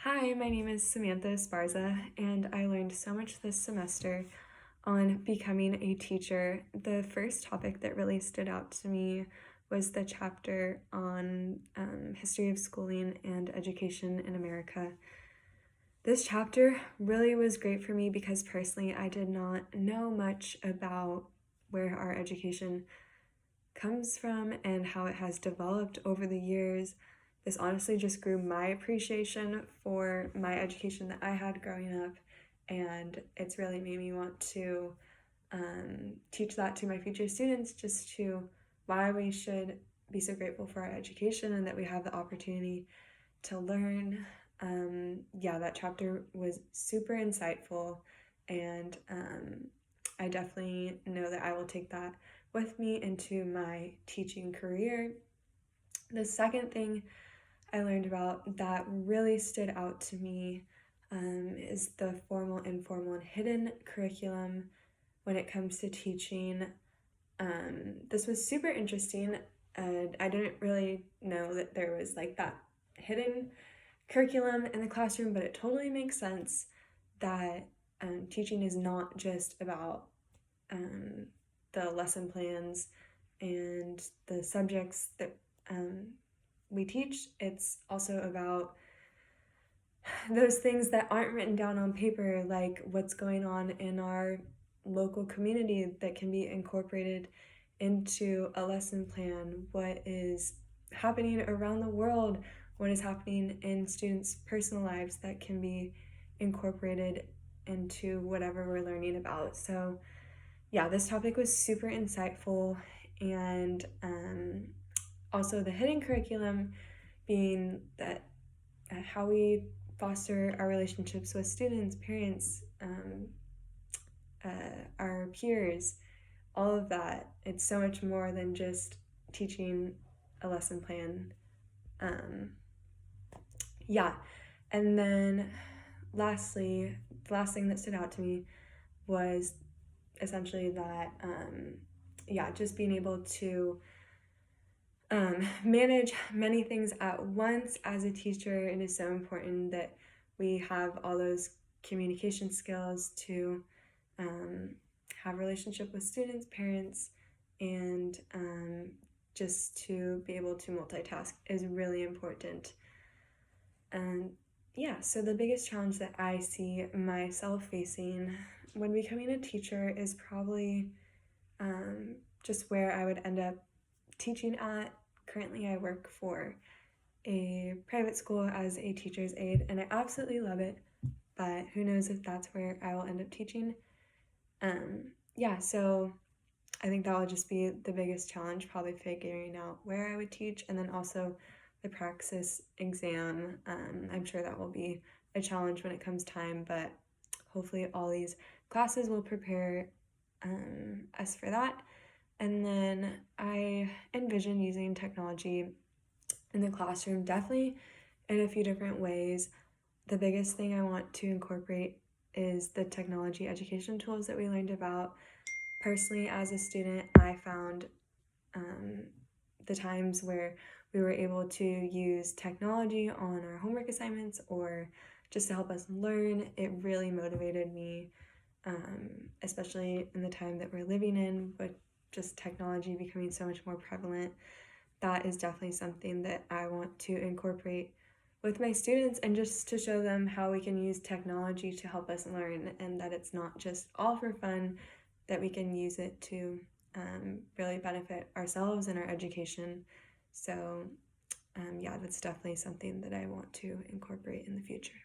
Hi, my name is Samantha Esparza, and I learned so much this semester on becoming a teacher. The first topic that really stood out to me was the chapter on history of schooling and education in America. This chapter really was great for me because personally I did not know much about where our education comes from and how it has developed over the years. This honestly just grew my appreciation for my education that I had growing up, and it's really made me want to teach that to my future students, just to why we should be so grateful for our education and that we have the opportunity to learn. That chapter was super insightful, and I definitely know that I will take that with me into my teaching career. The second thing I learned about that really stood out to me is the formal, informal, and hidden curriculum when it comes to teaching. This was super interesting, and I didn't really know that there was like that hidden curriculum in the classroom, but it totally makes sense that teaching is not just about the lesson plans and the subjects that we teach. It's also about those things that aren't written down on paper, like what's going on in our local community that can be incorporated into a lesson plan, what is happening around the world, what is happening in students' personal lives that can be incorporated into whatever we're learning about. So this topic was super insightful, and also the hidden curriculum being that how we foster our relationships with students, parents, our peers, all of that. It's so much more than just teaching a lesson plan. And then lastly, the last thing that stood out to me was essentially that, just being able to manage many things at once as a teacher. It is so important that we have all those communication skills to have a relationship with students, parents, and just to be able to multitask is really important. And so the biggest challenge that I see myself facing when becoming a teacher is probably just where I would end up teaching at. Currently, I work for a private school as a teacher's aide, and I absolutely love it, but who knows if that's where I will end up teaching. So I think that will just be the biggest challenge, probably figuring out where I would teach, and then also the praxis exam. I'm sure that will be a challenge when it comes time, but hopefully all these classes will prepare us for that. And then I envision using technology in the classroom, definitely in a few different ways. The biggest thing I want to incorporate is the technology education tools that we learned about. Personally, as a student, I found the times where we were able to use technology on our homework assignments or just to help us learn, it really motivated me, especially in the time that we're living in, with just technology becoming so much more prevalent. That is definitely something that I want to incorporate with my students, and just to show them how we can use technology to help us learn, and that it's not just all for fun, that we can use it to really benefit ourselves and our education. So that's definitely something that I want to incorporate in the future.